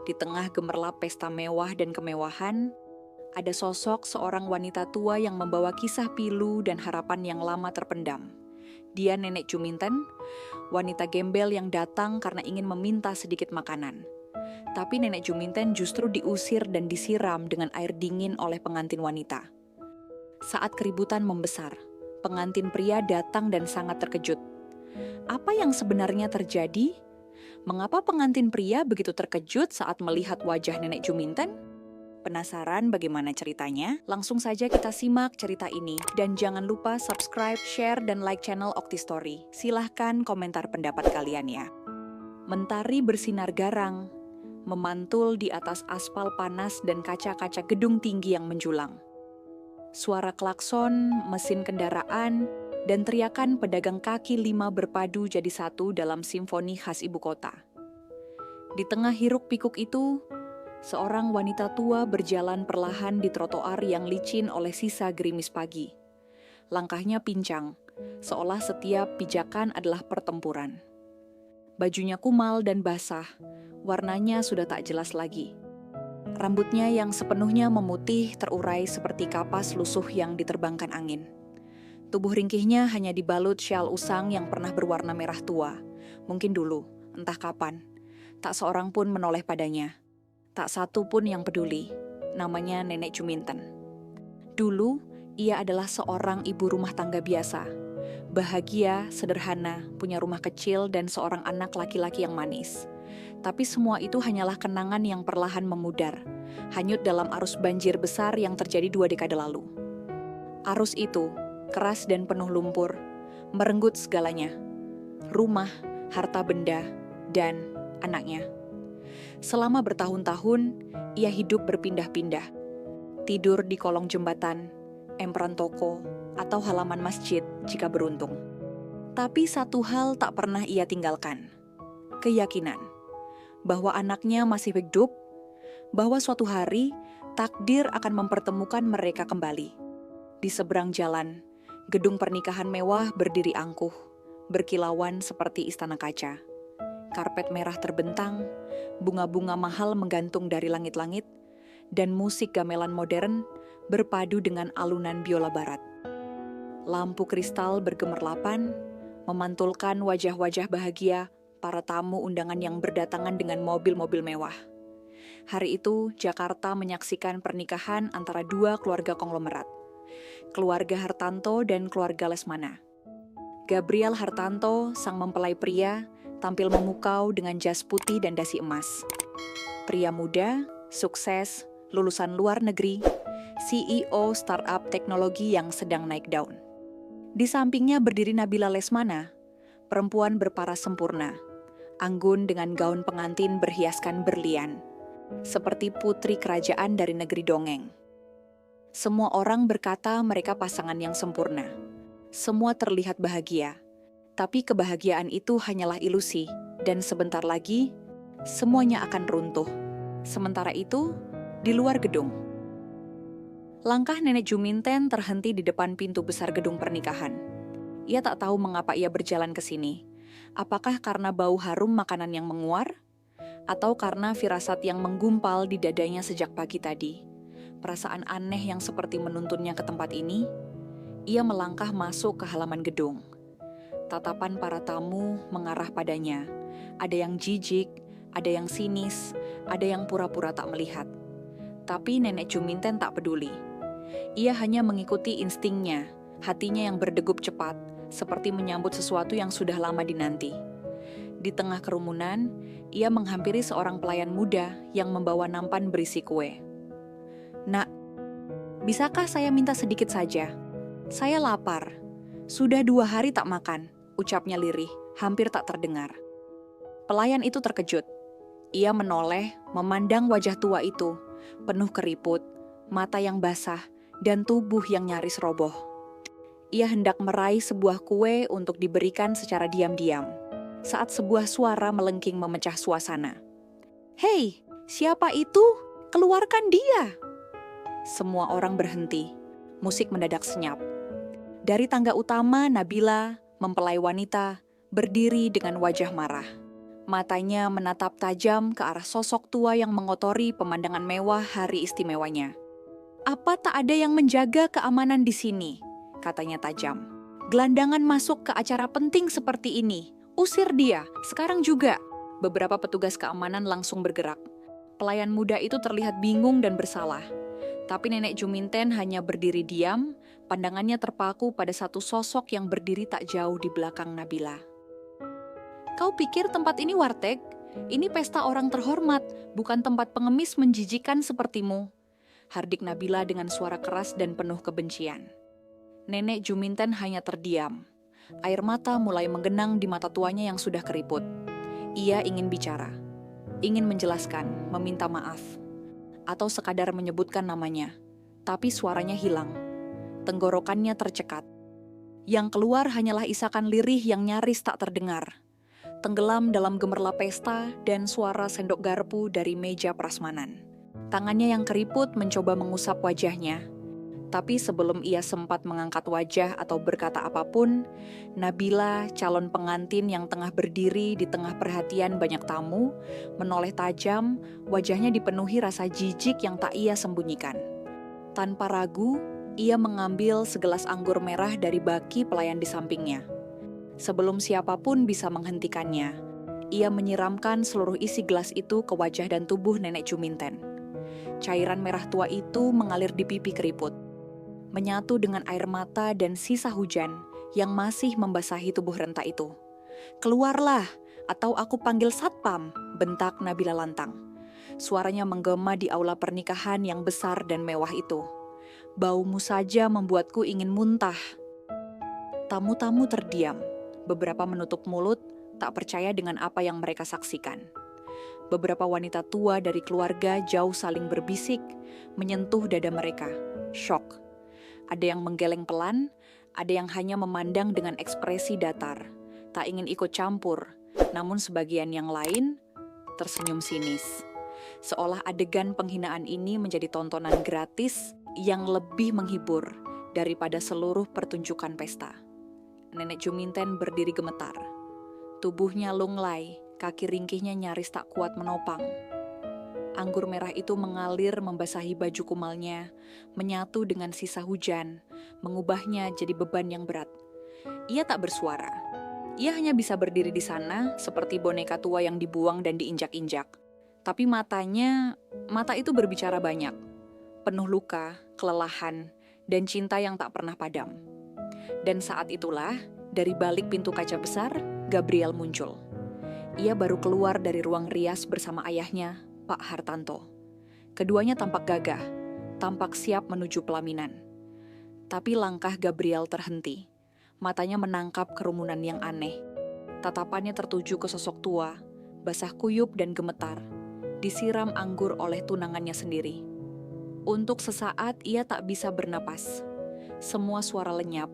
Di tengah gemerlap pesta mewah dan kemewahan, ada sosok seorang wanita tua yang membawa kisah pilu dan harapan yang lama terpendam. Dia Nenek Juminten, wanita gembel yang datang karena ingin meminta sedikit makanan. Tapi Nenek Juminten justru diusir dan disiram dengan air dingin oleh pengantin wanita. Saat keributan membesar, pengantin pria datang dan sangat terkejut. Apa yang sebenarnya terjadi? Mengapa pengantin pria begitu terkejut saat melihat wajah Nenek Juminten? Penasaran bagaimana ceritanya? Langsung saja kita simak cerita ini. Dan jangan lupa subscribe, share, dan like channel Okti Story. Silahkan komentar pendapat kalian ya. Mentari bersinar garang, memantul di atas aspal panas dan kaca-kaca gedung tinggi yang menjulang. Suara klakson, mesin kendaraan, dan teriakan pedagang kaki lima berpadu jadi satu dalam simfoni khas ibu kota. Di tengah hiruk-pikuk itu, seorang wanita tua berjalan perlahan di trotoar yang licin oleh sisa gerimis pagi. Langkahnya pincang, seolah setiap pijakan adalah pertempuran. Bajunya kumal dan basah, warnanya sudah tak jelas lagi. Rambutnya yang sepenuhnya memutih terurai seperti kapas lusuh yang diterbangkan angin. Tubuh ringkihnya hanya dibalut syal usang yang pernah berwarna merah tua. Mungkin dulu, entah kapan. Tak seorang pun menoleh padanya. Tak satu pun yang peduli. Namanya Nenek Juminten. Dulu, ia adalah seorang ibu rumah tangga biasa. Bahagia, sederhana, punya rumah kecil dan seorang anak laki-laki yang manis. Tapi semua itu hanyalah kenangan yang perlahan memudar. Hanyut dalam arus banjir besar yang terjadi 2 dekade lalu. Arus itu keras dan penuh lumpur, merenggut segalanya. Rumah, harta benda, dan anaknya. Selama bertahun-tahun, ia hidup berpindah-pindah. Tidur di kolong jembatan, emperan toko, atau halaman masjid jika beruntung. Tapi satu hal tak pernah ia tinggalkan. Keyakinan bahwa anaknya masih hidup, bahwa suatu hari takdir akan mempertemukan mereka kembali. Di seberang jalan, gedung pernikahan mewah berdiri angkuh, berkilauan seperti istana kaca. Karpet merah terbentang, bunga-bunga mahal menggantung dari langit-langit, dan musik gamelan modern berpadu dengan alunan biola barat. Lampu kristal bergemerlapan, memantulkan wajah-wajah bahagia para tamu undangan yang berdatangan dengan mobil-mobil mewah. Hari itu, Jakarta menyaksikan pernikahan antara 2 keluarga konglomerat. Keluarga Hartanto dan keluarga Lesmana. Gabriel Hartanto, sang mempelai pria, tampil memukau dengan jas putih dan dasi emas. Pria muda, sukses, lulusan luar negeri, CEO startup teknologi yang sedang naik daun. Di sampingnya berdiri Nabila Lesmana, perempuan berparas sempurna, anggun dengan gaun pengantin berhiaskan berlian, seperti putri kerajaan dari negeri dongeng. Semua orang berkata mereka pasangan yang sempurna. Semua terlihat bahagia, tapi kebahagiaan itu hanyalah ilusi, dan sebentar lagi, semuanya akan runtuh. Sementara itu, di luar gedung. Langkah Nenek Juminten terhenti di depan pintu besar gedung pernikahan. Ia tak tahu mengapa ia berjalan ke sini. Apakah karena bau harum makanan yang menguar? Atau karena firasat yang menggumpal di dadanya sejak pagi tadi? Perasaan aneh yang seperti menuntunnya ke tempat ini, ia melangkah masuk ke halaman gedung. Tatapan para tamu mengarah padanya. Ada yang jijik, ada yang sinis, ada yang pura-pura tak melihat. Tapi Nenek Juminten tak peduli. Ia hanya mengikuti instingnya, hatinya yang berdegup cepat, seperti menyambut sesuatu yang sudah lama dinanti. Di tengah kerumunan, ia menghampiri seorang pelayan muda yang membawa nampan berisi kue. "Nak, bisakah saya minta sedikit saja? Saya lapar. Sudah 2 hari tak makan," ucapnya lirih, hampir tak terdengar. Pelayan itu terkejut. Ia menoleh, memandang wajah tua itu, penuh keriput, mata yang basah, dan tubuh yang nyaris roboh. Ia hendak meraih sebuah kue untuk diberikan secara diam-diam, saat sebuah suara melengking memecah suasana. "Hei, siapa itu? Keluarkan dia!" Semua orang berhenti. Musik mendadak senyap. Dari tangga utama, Nabila, mempelai wanita, berdiri dengan wajah marah. Matanya menatap tajam ke arah sosok tua yang mengotori pemandangan mewah hari istimewanya. "Apa tak ada yang menjaga keamanan di sini?" katanya tajam. "Gelandangan masuk ke acara penting seperti ini. Usir dia, sekarang juga." Beberapa petugas keamanan langsung bergerak. Pelayan muda itu terlihat bingung dan bersalah. Tapi Nenek Juminten hanya berdiri diam, pandangannya terpaku pada satu sosok yang berdiri tak jauh di belakang Nabila. "Kau pikir tempat ini warteg? Ini pesta orang terhormat, bukan tempat pengemis menjijikan sepertimu," hardik Nabila dengan suara keras dan penuh kebencian. Nenek Juminten hanya terdiam. Air mata mulai menggenang di mata tuanya yang sudah keriput. Ia ingin bicara, ingin menjelaskan, meminta maaf, atau sekadar menyebutkan namanya. Tapi suaranya hilang. Tenggorokannya tercekat. Yang keluar hanyalah isakan lirih yang nyaris tak terdengar. Tenggelam dalam gemerlap pesta dan suara sendok garpu dari meja prasmanan. Tangannya yang keriput mencoba mengusap wajahnya. Tapi sebelum ia sempat mengangkat wajah atau berkata apapun, Nabila, calon pengantin yang tengah berdiri di tengah perhatian banyak tamu, menoleh tajam, wajahnya dipenuhi rasa jijik yang tak ia sembunyikan. Tanpa ragu, ia mengambil segelas anggur merah dari baki pelayan di sampingnya. Sebelum siapapun bisa menghentikannya, ia menyiramkan seluruh isi gelas itu ke wajah dan tubuh Nenek Juminten. Cairan merah tua itu mengalir di pipi keriput, menyatu dengan air mata dan sisa hujan yang masih membasahi tubuh renta itu. "Keluarlah, atau aku panggil satpam," bentak Nabila lantang. Suaranya menggema di aula pernikahan yang besar dan mewah itu. "Baumu saja membuatku ingin muntah." Tamu-tamu terdiam. Beberapa menutup mulut, tak percaya dengan apa yang mereka saksikan. Beberapa wanita tua dari keluarga jauh saling berbisik, menyentuh dada mereka. Syok. Ada yang menggeleng pelan, ada yang hanya memandang dengan ekspresi datar, tak ingin ikut campur, namun sebagian yang lain tersenyum sinis. Seolah adegan penghinaan ini menjadi tontonan gratis yang lebih menghibur daripada seluruh pertunjukan pesta. Nenek Juminten berdiri gemetar. Tubuhnya lunglai, kaki ringkihnya nyaris tak kuat menopang. Anggur merah itu mengalir membasahi baju kumalnya, menyatu dengan sisa hujan, mengubahnya jadi beban yang berat. Ia tak bersuara. Ia hanya bisa berdiri di sana seperti boneka tua yang dibuang dan diinjak-injak. Tapi mata itu berbicara banyak. Penuh luka, kelelahan, dan cinta yang tak pernah padam. Dan saat itulah, dari balik pintu kaca besar, Gabriel muncul. Ia baru keluar dari ruang rias bersama ayahnya, Pak Hartanto. Keduanya tampak gagah, tampak siap menuju pelaminan. Tapi langkah Gabriel terhenti. Matanya menangkap kerumunan yang aneh. Tatapannya tertuju ke sosok tua, basah kuyup dan gemetar, disiram anggur oleh tunangannya sendiri. Untuk sesaat ia tak bisa bernapas. Semua suara lenyap.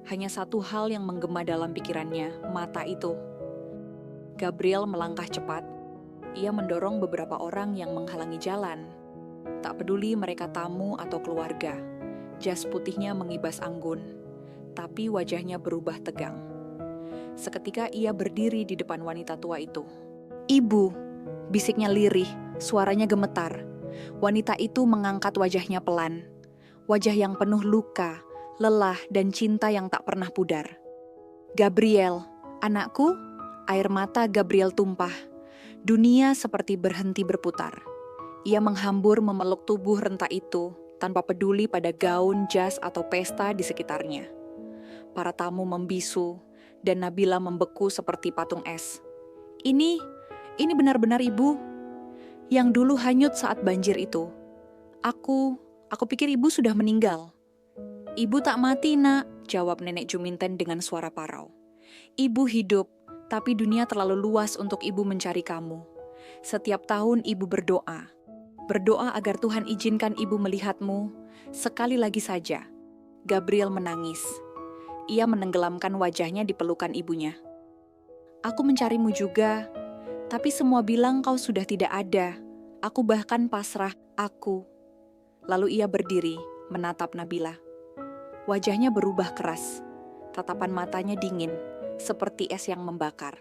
Hanya satu hal yang menggema dalam pikirannya, mata itu. Gabriel melangkah cepat. Ia mendorong beberapa orang yang menghalangi jalan. Tak peduli mereka tamu atau keluarga. Jas putihnya mengibas anggun, tapi wajahnya berubah tegang. Seketika ia berdiri di depan wanita tua itu. "Ibu," bisiknya lirih, suaranya gemetar. Wanita itu mengangkat wajahnya pelan. Wajah yang penuh luka, lelah, dan cinta yang tak pernah pudar. "Gabriel, anakku." Air mata Gabriel tumpah. Dunia seperti berhenti berputar. Ia menghambur memeluk tubuh renta itu, tanpa peduli pada gaun, jas, atau pesta di sekitarnya. Para tamu membisu, dan Nabila membeku seperti patung es. Ini benar-benar ibu. Yang dulu hanyut saat banjir itu. Aku pikir ibu sudah meninggal." "Ibu tak mati, nak," jawab Nenek Juminten dengan suara parau. "Ibu hidup, tapi dunia terlalu luas untuk ibu mencari kamu. Setiap tahun ibu berdoa. Berdoa agar Tuhan izinkan ibu melihatmu sekali lagi saja." Gabriel menangis. Ia menenggelamkan wajahnya di pelukan ibunya. "Aku mencarimu juga, tapi semua bilang kau sudah tidak ada. Aku bahkan pasrah, aku." Lalu ia berdiri, menatap Nabila. Wajahnya berubah keras. Tatapan matanya dingin, seperti es yang membakar.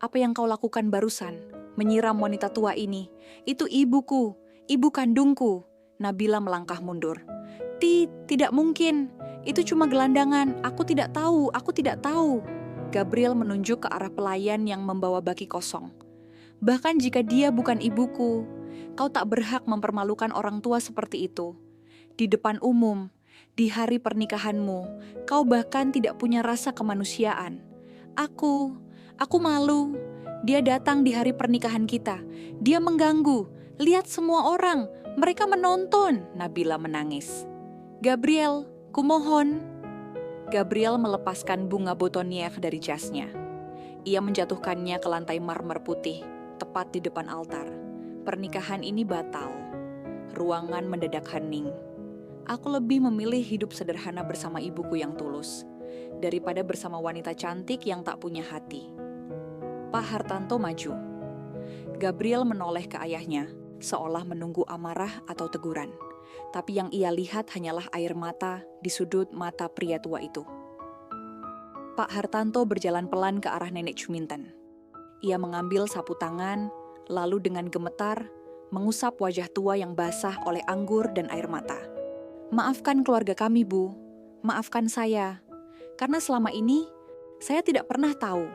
Apa yang kau lakukan barusan? Menyiram wanita tua ini. Itu ibuku, ibu kandungku. Nabila melangkah mundur. Tidak mungkin. Itu cuma gelandangan. Aku tidak tahu, aku tidak tahu. Gabriel menunjuk ke arah pelayan yang membawa baki kosong. Bahkan jika dia bukan ibuku, kau tak berhak mempermalukan orang tua seperti itu. Di depan umum, di hari pernikahanmu, kau bahkan tidak punya rasa kemanusiaan. Aku malu. Dia datang di hari pernikahan kita. Dia mengganggu. Lihat semua orang, mereka menonton. Nabila menangis. Gabriel, kumohon. Gabriel melepaskan bunga botonier dari jasnya. Ia menjatuhkannya ke lantai marmer putih, tepat di depan altar. Pernikahan ini batal. Ruangan mendadak hening. Aku lebih memilih hidup sederhana bersama ibuku yang tulus, daripada bersama wanita cantik yang tak punya hati. Pak Hartanto maju. Gabriel menoleh ke ayahnya, seolah menunggu amarah atau teguran. Tapi yang ia lihat hanyalah air mata di sudut mata pria tua itu. Pak Hartanto berjalan pelan ke arah nenek Juminten. Ia mengambil sapu tangan, lalu dengan gemetar, mengusap wajah tua yang basah oleh anggur dan air mata. Maafkan keluarga kami, Bu. Maafkan saya. Karena selama ini, saya tidak pernah tahu.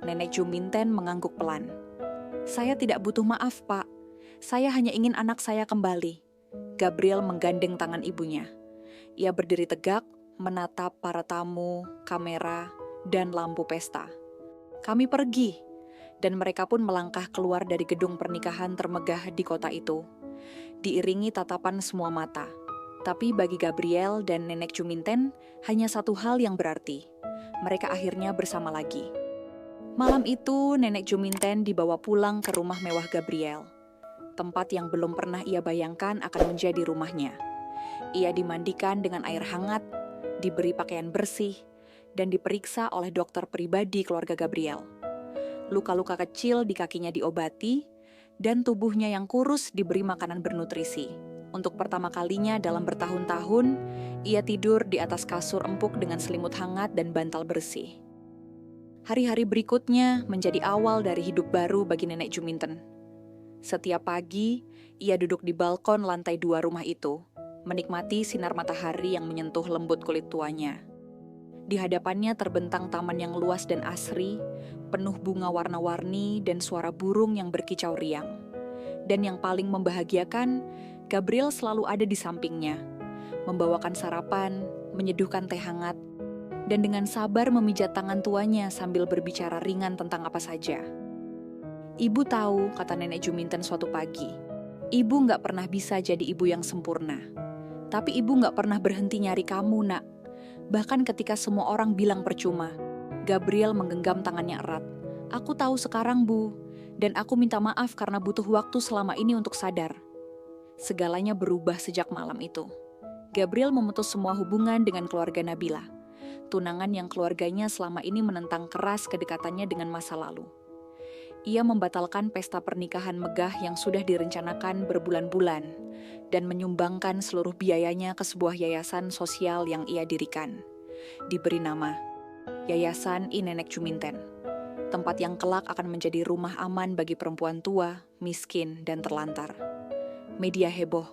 Nenek Juminten mengangguk pelan. Saya tidak butuh maaf, Pak. Saya hanya ingin anak saya kembali. Gabriel menggandeng tangan ibunya. Ia berdiri tegak, menatap para tamu, kamera, dan lampu pesta. Kami pergi, dan mereka pun melangkah keluar dari gedung pernikahan termegah di kota itu. Diiringi tatapan semua mata. Tapi bagi Gabriel dan nenek Juminten, hanya satu hal yang berarti. Mereka akhirnya bersama lagi. Malam itu, nenek Juminten dibawa pulang ke rumah mewah Gabriel. Tempat yang belum pernah ia bayangkan akan menjadi rumahnya. Ia dimandikan dengan air hangat, diberi pakaian bersih, dan diperiksa oleh dokter pribadi keluarga Gabriel. Luka-luka kecil di kakinya diobati, dan tubuhnya yang kurus diberi makanan bernutrisi. Untuk pertama kalinya dalam bertahun-tahun, ia tidur di atas kasur empuk dengan selimut hangat dan bantal bersih. Hari-hari berikutnya menjadi awal dari hidup baru bagi nenek Juminten. Setiap pagi, ia duduk di balkon lantai 2 rumah itu, menikmati sinar matahari yang menyentuh lembut kulit tuanya. Di hadapannya terbentang taman yang luas dan asri, penuh bunga warna-warni dan suara burung yang berkicau riang. Dan yang paling membahagiakan, Gabriel selalu ada di sampingnya, membawakan sarapan, menyeduhkan teh hangat, dan dengan sabar memijat tangan tuanya sambil berbicara ringan tentang apa saja. Ibu tahu, kata nenek Juminten suatu pagi, ibu nggak pernah bisa jadi ibu yang sempurna. Tapi ibu nggak pernah berhenti nyari kamu, nak. Bahkan ketika semua orang bilang percuma. Gabriel menggenggam tangannya erat. Aku tahu sekarang, Bu. Dan aku minta maaf karena butuh waktu selama ini untuk sadar. Segalanya berubah sejak malam itu. Gabriel memutus semua hubungan dengan keluarga Nabila. Tunangan yang keluarganya selama ini menentang keras kedekatannya dengan masa lalu. Ia membatalkan pesta pernikahan megah yang sudah direncanakan berbulan-bulan dan menyumbangkan seluruh biayanya ke sebuah yayasan sosial yang ia dirikan. Diberi nama Yayasan I Nenek Juminten, tempat yang kelak akan menjadi rumah aman bagi perempuan tua, miskin, dan terlantar. Media heboh.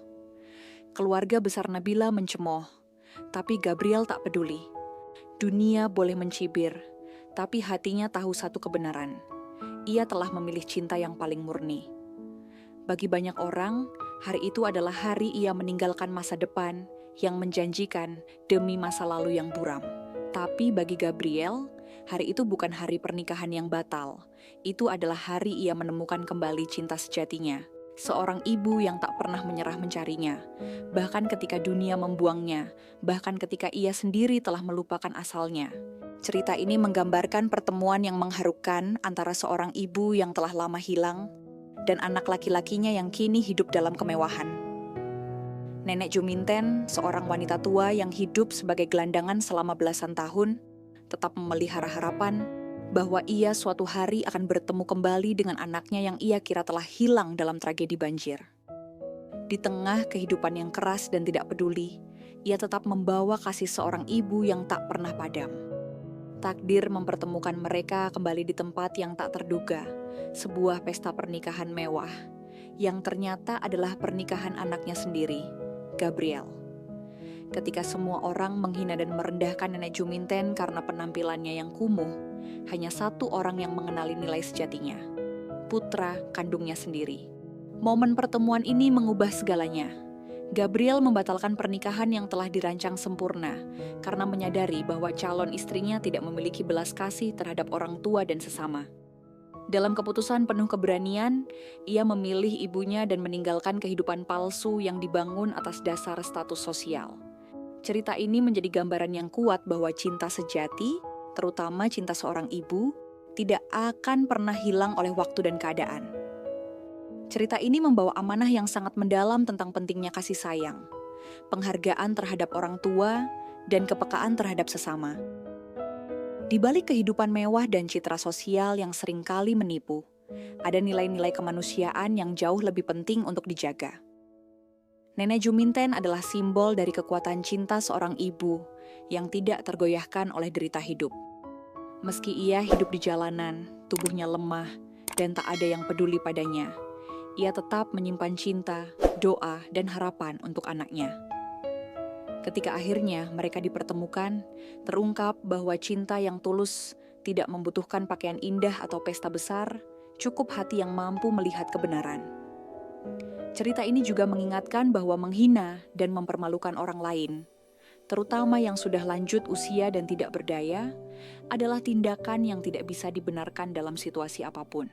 Keluarga besar Nabila mencemooh, tapi Gabriel tak peduli. Dunia boleh mencibir, tapi hatinya tahu satu kebenaran. Ia telah memilih cinta yang paling murni. Bagi banyak orang, hari itu adalah hari ia meninggalkan masa depan yang menjanjikan demi masa lalu yang buram. Tapi bagi Gabriel, hari itu bukan hari pernikahan yang batal. Itu adalah hari ia menemukan kembali cinta sejatinya. Seorang ibu yang tak pernah menyerah mencarinya, bahkan ketika dunia membuangnya, bahkan ketika ia sendiri telah melupakan asalnya. Cerita ini menggambarkan pertemuan yang mengharukan antara seorang ibu yang telah lama hilang dan anak laki-lakinya yang kini hidup dalam kemewahan. Nenek Juminten, seorang wanita tua yang hidup sebagai gelandangan selama belasan tahun, tetap memelihara harapan bahwa ia suatu hari akan bertemu kembali dengan anaknya yang ia kira telah hilang dalam tragedi banjir. Di tengah kehidupan yang keras dan tidak peduli, ia tetap membawa kasih seorang ibu yang tak pernah padam. Takdir mempertemukan mereka kembali di tempat yang tak terduga, sebuah pesta pernikahan mewah, yang ternyata adalah pernikahan anaknya sendiri, Gabriel. Ketika semua orang menghina dan merendahkan nenek Juminten karena penampilannya yang kumuh, hanya satu orang yang mengenali nilai sejatinya, putra kandungnya sendiri. Momen pertemuan ini mengubah segalanya. Gabriel membatalkan pernikahan yang telah dirancang sempurna karena menyadari bahwa calon istrinya tidak memiliki belas kasih terhadap orang tua dan sesama. Dalam keputusan penuh keberanian, ia memilih ibunya dan meninggalkan kehidupan palsu yang dibangun atas dasar status sosial. Cerita ini menjadi gambaran yang kuat bahwa cinta sejati, terutama cinta seorang ibu, tidak akan pernah hilang oleh waktu dan keadaan. Cerita ini membawa amanah yang sangat mendalam tentang pentingnya kasih sayang, penghargaan terhadap orang tua, dan kepekaan terhadap sesama. Di balik kehidupan mewah dan citra sosial yang seringkali menipu, ada nilai-nilai kemanusiaan yang jauh lebih penting untuk dijaga. Nenek Juminten adalah simbol dari kekuatan cinta seorang ibu yang tidak tergoyahkan oleh derita hidup. Meski ia hidup di jalanan, tubuhnya lemah, dan tak ada yang peduli padanya, ia tetap menyimpan cinta, doa, dan harapan untuk anaknya. Ketika akhirnya mereka dipertemukan, terungkap bahwa cinta yang tulus tidak membutuhkan pakaian indah atau pesta besar, cukup hati yang mampu melihat kebenaran. Cerita ini juga mengingatkan bahwa menghina dan mempermalukan orang lain, terutama yang sudah lanjut usia dan tidak berdaya, adalah tindakan yang tidak bisa dibenarkan dalam situasi apapun.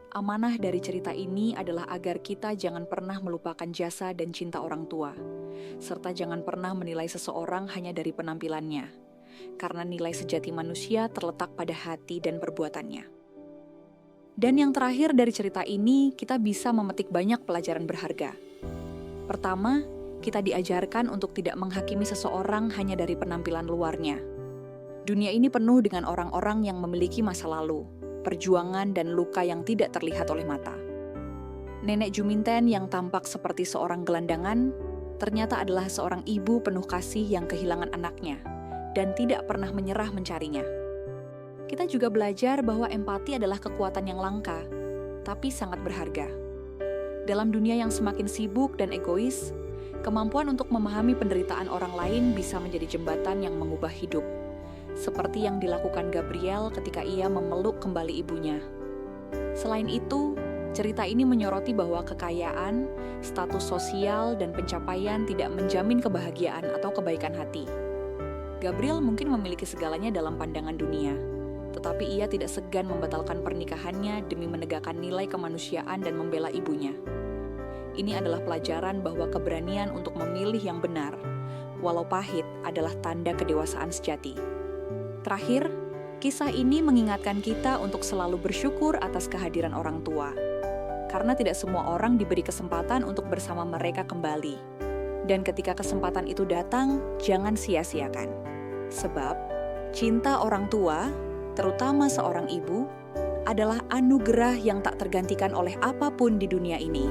Amanah dari cerita ini adalah agar kita jangan pernah melupakan jasa dan cinta orang tua, serta jangan pernah menilai seseorang hanya dari penampilannya, karena nilai sejati manusia terletak pada hati dan perbuatannya. Dan yang terakhir dari cerita ini, kita bisa memetik banyak pelajaran berharga. Pertama, kita diajarkan untuk tidak menghakimi seseorang hanya dari penampilan luarnya. Dunia ini penuh dengan orang-orang yang memiliki masa lalu, perjuangan dan luka yang tidak terlihat oleh mata. Nenek Juminten yang tampak seperti seorang gelandangan, ternyata adalah seorang ibu penuh kasih yang kehilangan anaknya, dan tidak pernah menyerah mencarinya. Kita juga belajar bahwa empati adalah kekuatan yang langka, tapi sangat berharga. Dalam dunia yang semakin sibuk dan egois, kemampuan untuk memahami penderitaan orang lain bisa menjadi jembatan yang mengubah hidup, seperti yang dilakukan Gabriel ketika ia memeluk kembali ibunya. Selain itu, cerita ini menyoroti bahwa kekayaan, status sosial, dan pencapaian tidak menjamin kebahagiaan atau kebaikan hati. Gabriel mungkin memiliki segalanya dalam pandangan dunia, tetapi ia tidak segan membatalkan pernikahannya demi menegakkan nilai kemanusiaan dan membela ibunya. Ini adalah pelajaran bahwa keberanian untuk memilih yang benar, walau pahit, adalah tanda kedewasaan sejati. Terakhir, kisah ini mengingatkan kita untuk selalu bersyukur atas kehadiran orang tua, karena tidak semua orang diberi kesempatan untuk bersama mereka kembali. Dan ketika kesempatan itu datang, jangan sia-siakan. Sebab, cinta orang tua, terutama seorang ibu, adalah anugerah yang tak tergantikan oleh apapun di dunia ini.